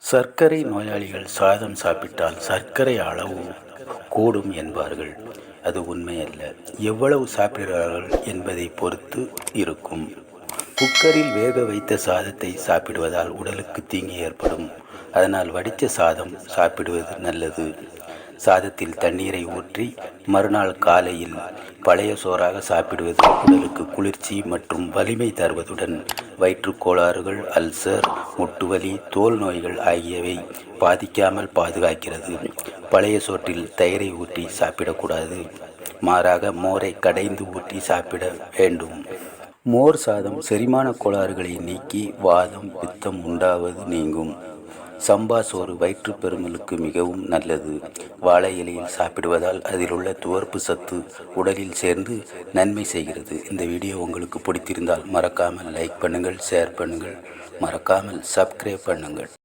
சர்க்கரை நோயாளிகள் சாதம் சாப்பிட்டால் சர்க்கரை அளவு கூடும் என்பார்கள். அது உண்மையல்ல. எவ்வளவு சாப்பிடுகிறார்கள் என்பதை பொறுத்து இருக்கும். குக்கரில் வேக வைத்த சாதத்தை சாப்பிடுவதால் உடலுக்கு தீங்கு ஏற்படும். அதனால் வடித்த சாதம் சாப்பிடுவது நல்லது. சாதத்தில் தண்ணீரை ஊற்றி மறுநாள் காலையில் பழைய சோறாக சாப்பிடுவது உடலுக்கு குளிர்ச்சி மற்றும் வலிமை தருவதுடன் வயிற்றுக் கோளாறுகள், அல்சர், முட்டுவலி, தோல் நோய்கள் ஆகியவை பாதிக்காமல் பாதுகாக்கிறது. பழைய சோற்றில் தயிரை ஊற்றி சாப்பிடக்கூடாது. மாறாக மோரை கடைந்து ஊற்றி சாப்பிட வேண்டும். மோர் சாதம் செரிமான கோளாறுகளை நீக்கி வாதம், பித்தம் உண்டாவது நீங்கும். சம்பா சோறு வயிற்றுப்பெருமலுக்கு மிகவும் நல்லது. வாழை இலையில் சாப்பிடுவதால் அதில் உள்ள துவர்ப்பு சத்து உடலில் சேர்ந்து நன்மை செய்கிறது. இந்த வீடியோ உங்களுக்கு பிடித்திருந்தால் மறக்காமல் லைக் பண்ணுங்கள், ஷேர் பண்ணுங்கள், மறக்காமல் சப்ஸ்கிரைப் பண்ணுங்கள்.